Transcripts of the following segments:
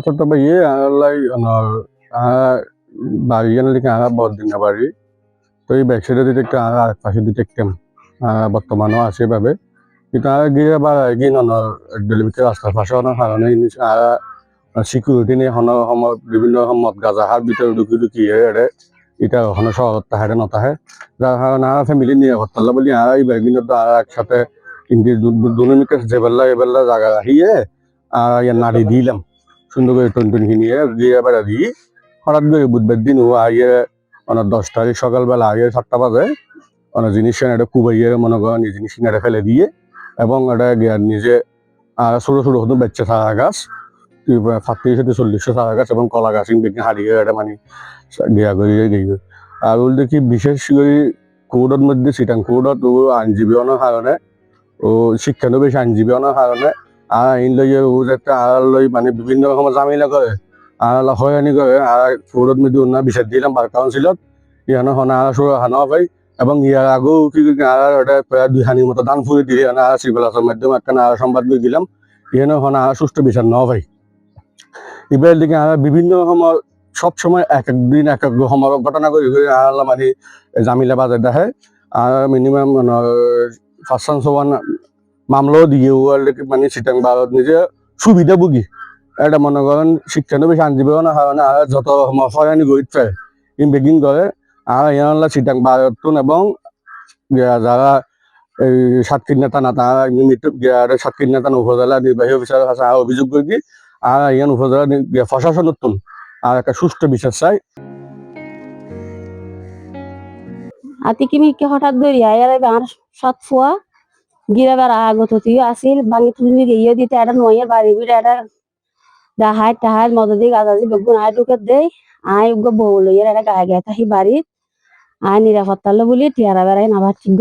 ছোট ভাই আল্লাহ বাড়ি জানা লিখে বড়দিন বাড়ি তো এই ব্যাকসাইডে দিতে একটা আর পাশে দিতে একটা বর্তমানও আছে এভাবে কিন্তু আর গিয়ে বা গিয়ে ডেলিভারি রাস্তার পাশে অনেক কারণে সিকিউরিটি নিয়ে সময় বিভিন্ন সময় গাজাহার ভিতরে ঢুকি ঢুকি এটা ওখানে শহর তাহারে নতাহে যার কারণে আর ফ্যামিলি নিয়ে হরতাল বলি আর এই ব্যাগিনত আর একসাথে কিন্তু দুনিমিকে যেবেলা এবেলা জায়গা রাখিয়ে আর নাড়ি দিলাম সুন্দর করে টন কিনিয়ে দিয়ে বেড়া দিই হঠাৎ করে বুধবার দিন ও আইয়ে অনেক 10 তারিখ সকালবেলা আগে 7টা বাজে অনেক জিনিস এটা কুবাইয়ে মনে করেন এই জিনিস কিনে ফেলে দিয়ে এবং এটা নিজে ছোটো ছোটো হতো বেচে থাকা গাছ 30-40 চারা গাছ এবং কলা গাছ বেগে হারিয়ে এটা মানে গিয়া করিয়ে গিয়ে আর দেখি বিশেষ করে কোর্টের মধ্যে সিটাং কোর্টত ও আইনজীবী অনার কারণে ও শিক্ষানবিশ আইনজীবী অনার কারণে আর আইন লইয়ে ও যাতে আর লই মানে বিভিন্ন রকমের জামিলা করে আর হয়রানি করে আর কোর্টত মধ্যে অন্য বিচার দিলাম বার কাউন্সিলত ইয়ানো হনা আর হানা পাই এবং ইয়ার আগেও কি আর ওটা প্রায় 2 হানির মতো দান ফুলে দিয়ে আর সিভিলাসের মাধ্যমে একটা আর সংবাদ দিয়ে দিলাম ইয়ানো হনা আর সুষ্ঠু বিচার না পাই এবার দিকে আর বিভিন্ন সময় সব সময় এক এক দিন এক এক সময় ঘটনা করে আর মানে জামিলা বাজার দেখে আর মিনিমাম 501 মামলাও দিয়ে মানে সিটাং ভারত নিজে সুবিধা ভুগি এটা মনে করেন শিক্ষানবিশ আইনজীবী না কারণে আর যত সময় হয়রানি করতে বেগিং করে আর ইয়ানলা সিটাং ভারতন এবং যারা এই সাতক্ষীর নেতা না তারা মৃত্যু সাতক্ষীর নেতা উপজেলা নির্বাহী অফিসারের কাছে অভিযোগ করে কি আর ইয়ান উপজেলা প্রশাসন নতুন আর একটা সুষ্ঠু বিচার চাই আতি কিমি কে হঠাৎ ধরি আয়ার আর সাত ফুয়া গিরাবার আগত তুই আসিল ভাঙি তুমি গিয়ে দিতে এটা নয়ের বাড়ি বিড়ে এটা ডাহাই টাহাই মদদি গাজাজি বেগুন আয় ঢুকে দেই আয় উগ্র বউ লইয়ের এটা গায়ে গায়ে থাকি বাড়িত আয় নিরাপত্তালো বলি টিয়ারা বেড়াই আবার ঠিক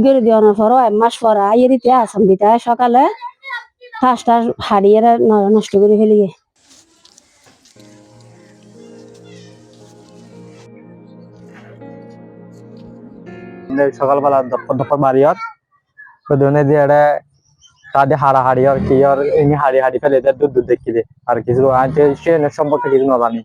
করে দিয়ে অনার পর 1 মাস পর আইয়ে দিতে আসাম দিতে সকালে ফার্স্টটা হারিয়ে নষ্ট করে ফেলিয়ে সকালবেলা দপ্তর বাড়িয়ার প্রধানে দিয়ে এটা তাদের হাড়াহাড়ি আর কি আর এমনি হাড়ি ফেলে দেয় দুধ দেখি আর কিছু সম্পর্কে কিছু না জানি